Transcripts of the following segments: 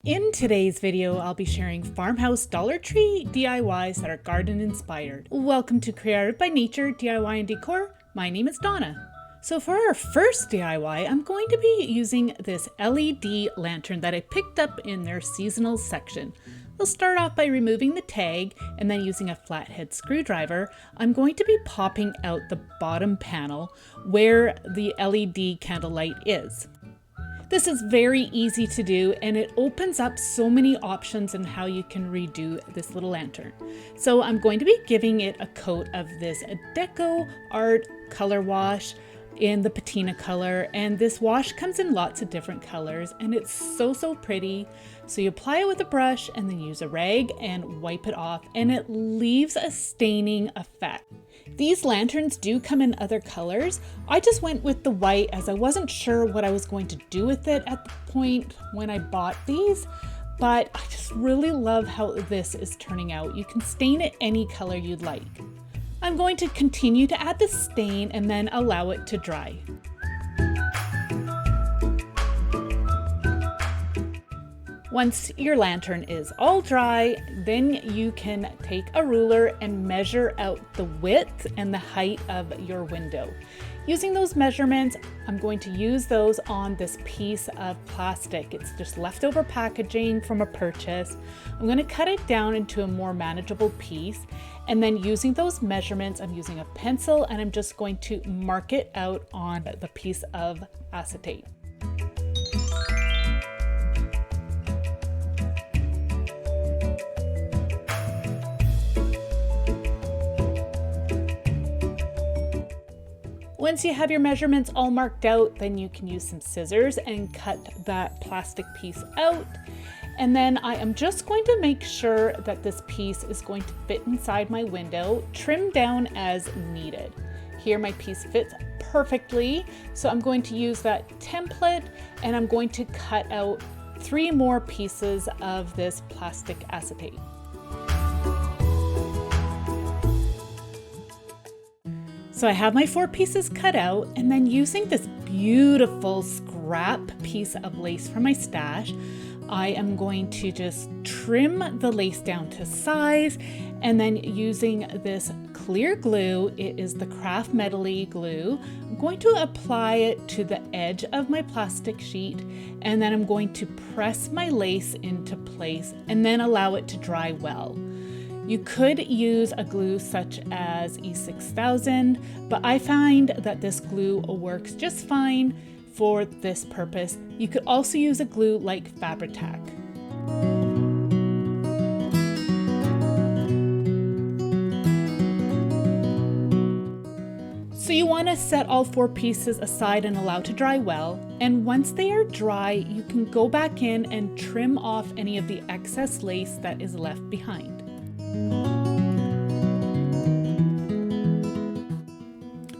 In today's video, I'll be sharing farmhouse Dollar Tree DIYs that are garden inspired. Welcome to Creative by Nature DIY and Decor. My name is Donna. So for our first DIY, I'm going to be using this LED lantern that I picked up in their seasonal section. We'll start off by removing the tag and then using a flathead screwdriver, I'm going to be popping out the bottom panel where the LED candlelight is. This is very easy to do and it opens up so many options in how you can redo this little lantern. So I'm going to be giving it a coat of this Deco Art color wash in the patina color, and this wash comes in lots of different colors and it's so pretty. So you apply it with a brush and then use a rag and wipe it off, and it leaves a staining effect. These lanterns do come in other colors. I just went with the white as I wasn't sure what I was going to do with it at the point when I bought these, but I just really love how this is turning out. You can stain it any color you'd like. I'm going to continue to add the stain and then allow it to dry. Once your lantern is all dry, then you can take a ruler and measure out the width and the height of your window. Using those measurements, I'm going to use those on this piece of plastic. It's just leftover packaging from a purchase. I'm going to cut it down into a more manageable piece, and then using those measurements, I'm using a pencil and I'm just going to mark it out on the piece of acetate. Once you have your measurements all marked out, then you can use some scissors and cut that plastic piece out. And then I am just going to make sure that this piece is going to fit inside my window, trim down as needed. Here my piece fits perfectly, so I'm going to use that template and I'm going to cut out 3 more pieces of this plastic acetate. So I have my 4 pieces cut out, and then using this beautiful scrap piece of lace from my stash, I am going to just trim the lace down to size, and then using this clear glue, it is the Craft Metally glue, I'm going to apply it to the edge of my plastic sheet, and then I'm going to press my lace into place and then allow it to dry well. You could use a glue such as E6000, but I find that this glue works just fine for this purpose. You could also use a glue like Fabri-Tac. So you want to set all 4 pieces aside and allow to dry well. And once they are dry, you can go back in and trim off any of the excess lace that is left behind.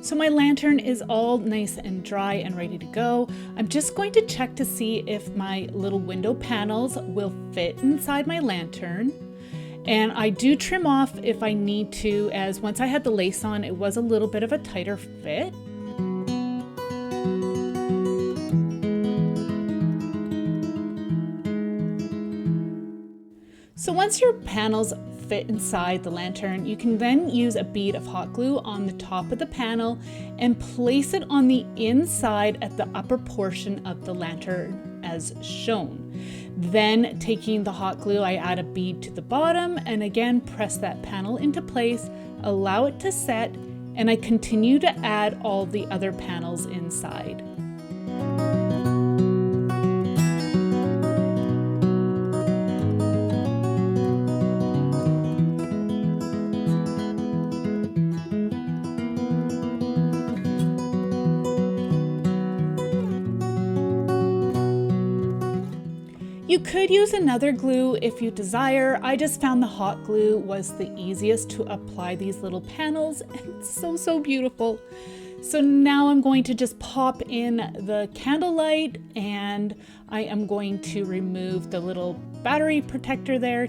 So my lantern is all nice and dry and ready to go. I'm just going to check to see if my little window panels will fit inside my lantern. And I do trim off if I need to, as once I had the lace on, it was a little bit of a tighter fit. So once your panels fit inside the lantern, you can then use a bead of hot glue on the top of the panel and place it on the inside at the upper portion of the lantern as shown. Then taking the hot glue, I add a bead to the bottom and again press that panel into place, allow it to set, and I continue to add all the other panels inside. You could use another glue if you desire. I just found the hot glue was the easiest to apply these little panels, and it's so beautiful. So now I'm going to just pop in the candlelight, and I am going to remove the little battery protector there.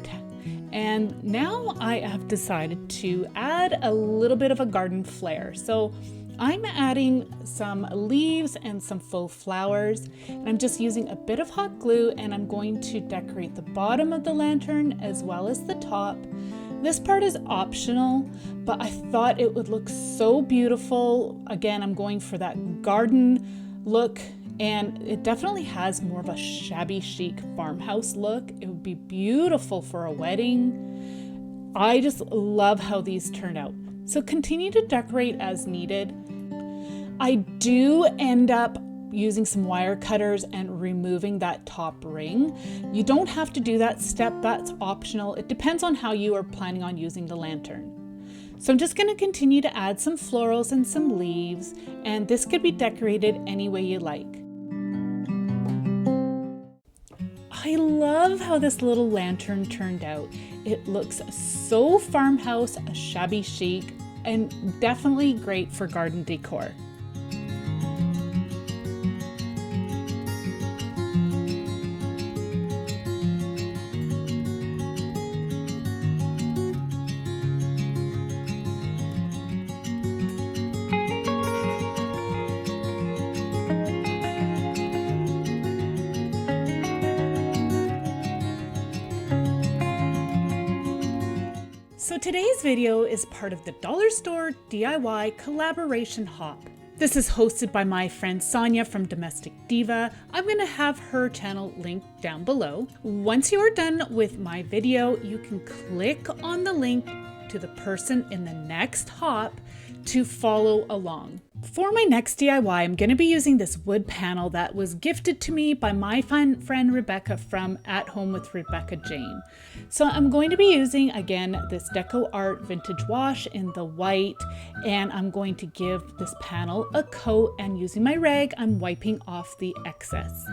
And now I have decided to add a little bit of a garden flair. So I'm adding some leaves and some faux flowers. And I'm just using a bit of hot glue, and I'm going to decorate the bottom of the lantern as well as the top. This part is optional, but I thought it would look so beautiful. Again, I'm going for that garden look, and it definitely has more of a shabby chic farmhouse look. It would be beautiful for a wedding. I just love how these turned out. So continue to decorate as needed. I do end up using some wire cutters and removing that top ring. You don't have to do that step, that's optional. It depends on how you are planning on using the lantern. So I'm just going to continue to add some florals and some leaves, and this could be decorated any way you like. I love how this little lantern turned out. It looks so farmhouse, shabby chic, and definitely great for garden decor. So today's video is part of the Dollar Store DIY collaboration hop. This is hosted by my friend Sonia from Domestic Diva. I'm going to have her channel linked down below. Once you are done with my video, you can click on the link to the person in the next hop to follow along. For my next DIY, I'm going to be using this wood panel that was gifted to me by my friend Rebecca from At Home with Rebecca Jane. So I'm going to be using, again, this Deco Art Vintage Wash in the white, and I'm going to give this panel a coat, and using my rag, I'm wiping off the excess.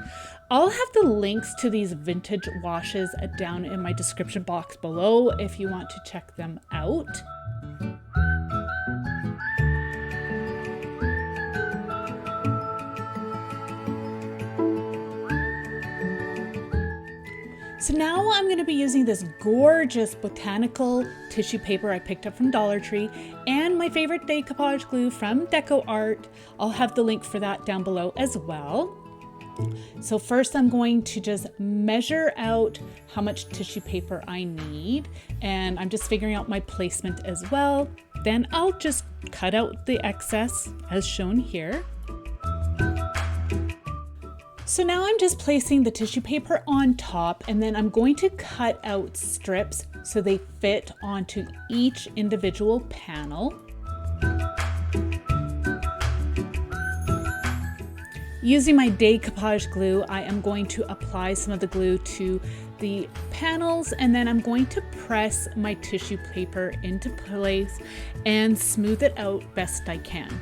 I'll have the links to these vintage washes down in my description box below if you want to check them out. So now I'm going to be using this gorgeous Botanical tissue paper I picked up from Dollar Tree and my favorite decoupage glue from Deco Art. I'll have the link for that down below as well. So first I'm going to just measure out how much tissue paper I need, and I'm just figuring out my placement as well. Then I'll just cut out the excess as shown here. So now I'm just placing the tissue paper on top, and then I'm going to cut out strips so they fit onto each individual panel. Using my decoupage glue, I am going to apply some of the glue to the panels, and then I'm going to press my tissue paper into place and smooth it out best I can.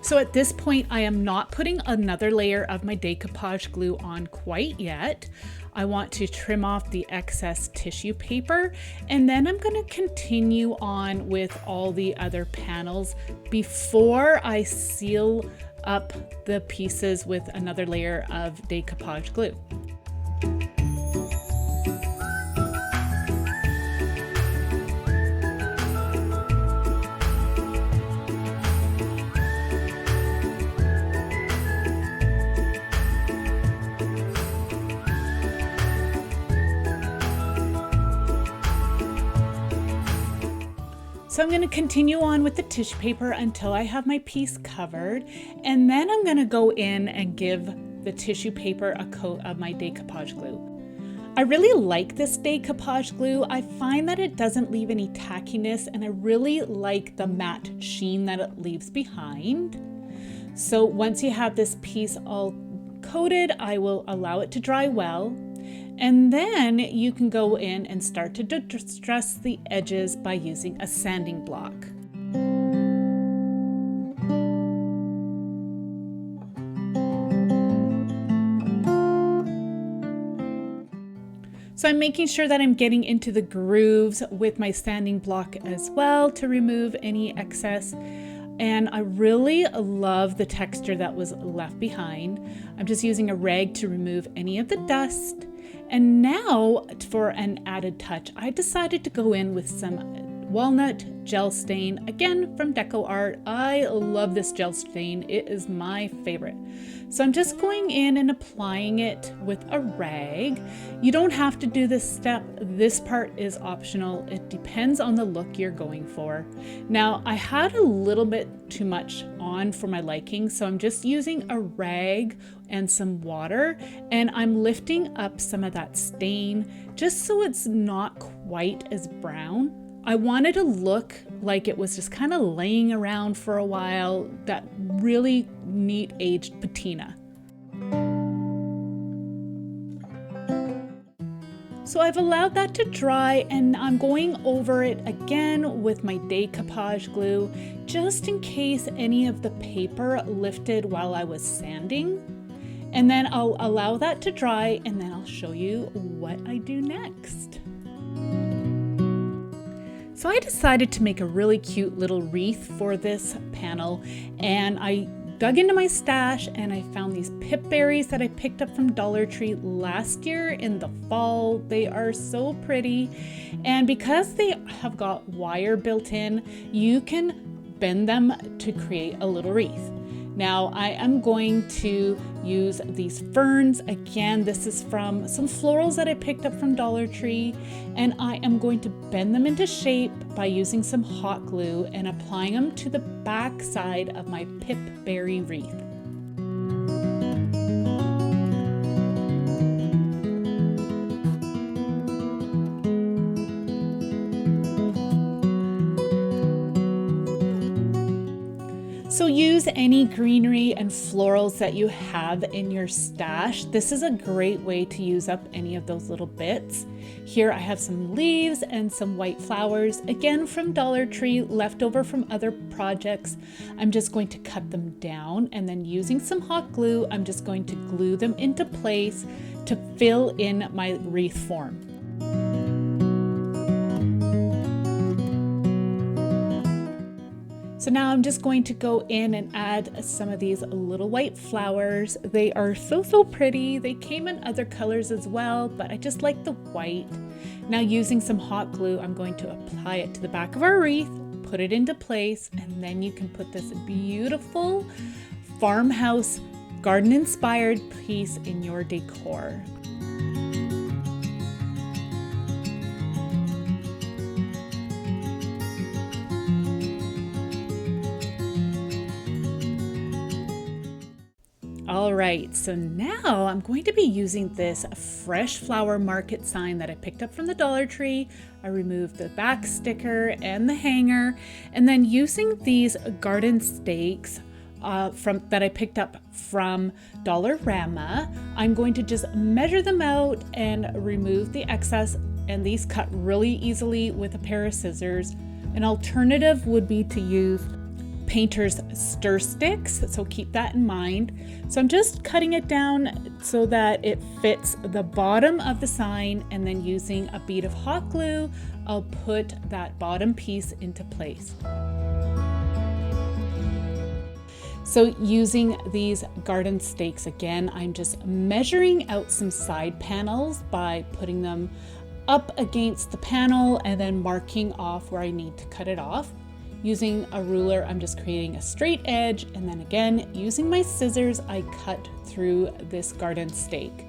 So at this point, I am not putting another layer of my decoupage glue on quite yet. I want to trim off the excess tissue paper, and then I'm going to continue on with all the other panels before I seal up the pieces with another layer of decoupage glue. So I'm going to continue on with the tissue paper until I have my piece covered, and then I'm going to go in and give the tissue paper a coat of my decoupage glue. I really like this decoupage glue. I find that it doesn't leave any tackiness, and I really like the matte sheen that it leaves behind. So once you have this piece all coated, I will allow it to dry well. And then you can go in and start to distress the edges by using a sanding block. So I'm making sure that I'm getting into the grooves with my sanding block as well to remove any excess. And I really love the texture that was left behind. I'm just using a rag to remove any of the dust. And now for an added touch, I decided to go in with some walnut gel stain, again from Deco Art. I love this gel stain, it is my favorite. So I'm just going in and applying it with a rag. You don't have to do this step, this part is optional. It depends on the look you're going for. Now I had a little bit too much on for my liking, so I'm just using a rag and some water, and I'm lifting up some of that stain just so it's not quite as brown. I wanted to look like it was just kind of laying around for a while, that really neat aged patina. So I've allowed that to dry, and I'm going over it again with my decoupage glue, just in case any of the paper lifted while I was sanding. And then I'll allow that to dry, and then I'll show you what I do next. So I decided to make a really cute little wreath for this panel, and I dug into my stash and I found these pip berries that I picked up from Dollar Tree last year in the fall. They are so pretty, and because they have got wire built in, you can bend them to create a little wreath. Now I am going to use these ferns. Again, this is from some florals that I picked up from Dollar Tree, and I am going to bend them into shape by using some hot glue and applying them to the back side of my pip berry wreath. So use any greenery and florals that you have in your stash. This is a great way to use up any of those little bits. Here I have some leaves and some white flowers, again from Dollar Tree, leftover from other projects. I'm just going to cut them down, and then using some hot glue, I'm just going to glue them into place to fill in my wreath form. So now I'm just going to go in and add some of these little white flowers. They are so pretty. They came in other colors as well, but I just like the white. Now using some hot glue, I'm going to apply it to the back of our wreath, put it into place, and then you can put this beautiful farmhouse garden inspired piece in your decor. All right, so now I'm going to be using this fresh flower market sign that I picked up from the Dollar Tree. I removed the back sticker and the hanger, and then using these garden stakes that I picked up from Dollarama, I'm going to just measure them out and remove the excess, and these cut really easily with a pair of scissors. An alternative would be to use painter's stir sticks, so keep that in mind. So I'm just cutting it down so that it fits the bottom of the sign, and then using a bead of hot glue, I'll put that bottom piece into place. So using these garden stakes, again, I'm just measuring out some side panels by putting them up against the panel and then marking off where I need to cut it off. Using a ruler, I'm just creating a straight edge, and then again, using my scissors, I cut through this garden stake.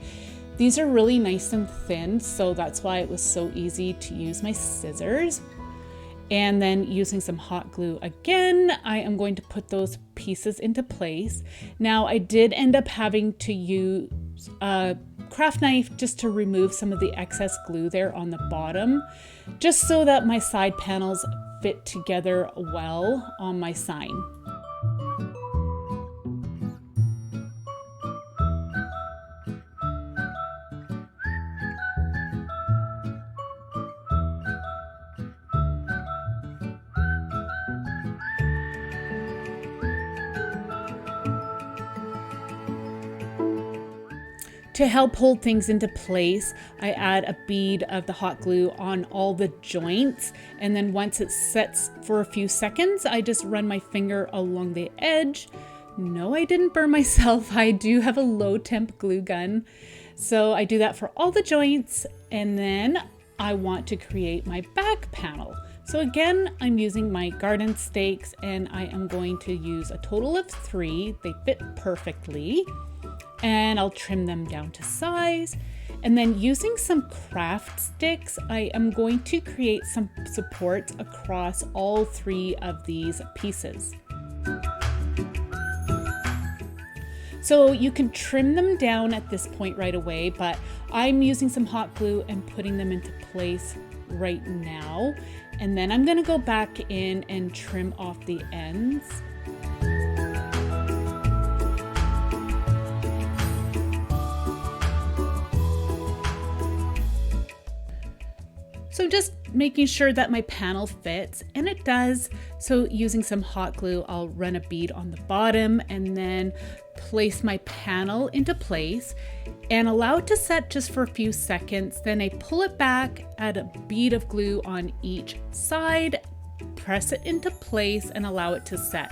These are really nice and thin, so that's why it was so easy to use my scissors. And then using some hot glue again, I am going to put those pieces into place. Now, I did end up having to use a craft knife just to remove some of the excess glue there on the bottom, just so that my side panels fit together well on my sign. To help hold things into place, I add a bead of the hot glue on all the joints, and then once it sets for a few seconds, I just run my finger along the edge. No, I didn't burn myself. I do have a low temp glue gun. So I do that for all the joints, and then I want to create my back panel. So again, I'm using my garden stakes, and I am going to use a total of 3. They fit perfectly, and I'll trim them down to size. And then using some craft sticks, I am going to create some supports across all 3 of these pieces. So you can trim them down at this point right away, but I'm using some hot glue and putting them into place right now. And then I'm gonna go back in and trim off the ends. So just making sure that my panel fits, and it does. So using some hot glue, I'll run a bead on the bottom and then place my panel into place and allow it to set just for a few seconds. Then I pull it back, add a bead of glue on each side, press it into place and allow it to set.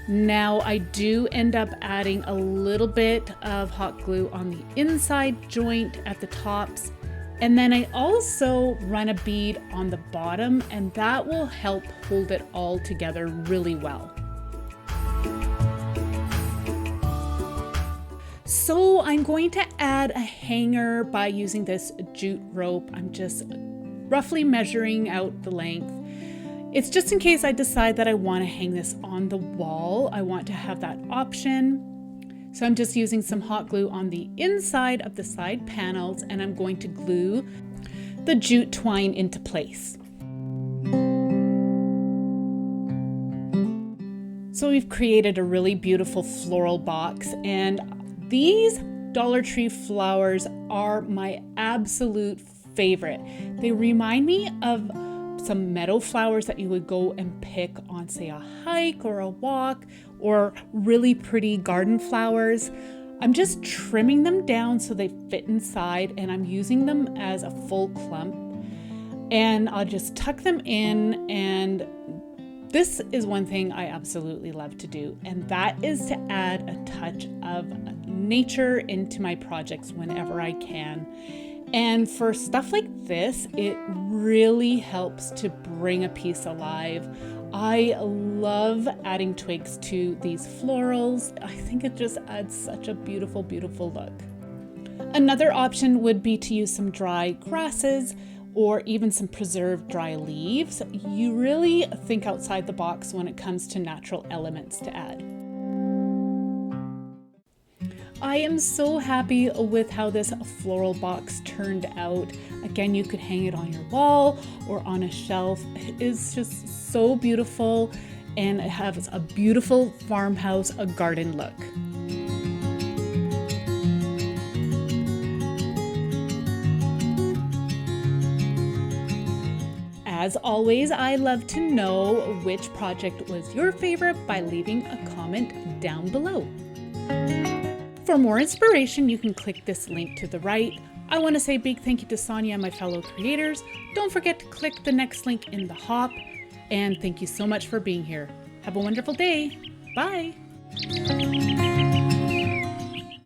Now I do end up adding a little bit of hot glue on the inside joint at the tops. And then I also run a bead on the bottom, and that will help hold it all together really well. So I'm going to add a hanger by using this jute rope. I'm just roughly measuring out the length. It's just in case I decide that I want to hang this on the wall. I want to have that option. So I'm just using some hot glue on the inside of the side panels, and I'm going to glue the jute twine into place. So we've created a really beautiful floral box, and these Dollar Tree flowers are my absolute favorite. They remind me of some meadow flowers that you would go and pick on, say, a hike or a walk, or really pretty garden flowers. I'm just trimming them down so they fit inside, and I'm using them as a full clump. And I'll just tuck them in, and this is one thing I absolutely love to do, and that is to add a touch of nature into my projects whenever I can. And for stuff like this, it really helps to bring a piece alive. I love adding twigs to these florals. I think it just adds such a beautiful, beautiful look. Another option would be to use some dry grasses or even some preserved dry leaves. You really think outside the box when it comes to natural elements to add. I am so happy with how this floral box turned out. Again, you could hang it on your wall or on a shelf. It is just so beautiful, and it has a beautiful farmhouse, a garden look. As always, I love to know which project was your favorite by leaving a comment down below. For more inspiration, you can click this link to the right. I want to say a big thank you to Sonia and my fellow creators. Don't forget to click the next link in the hop. And thank you so much for being here. Have a wonderful day. Bye.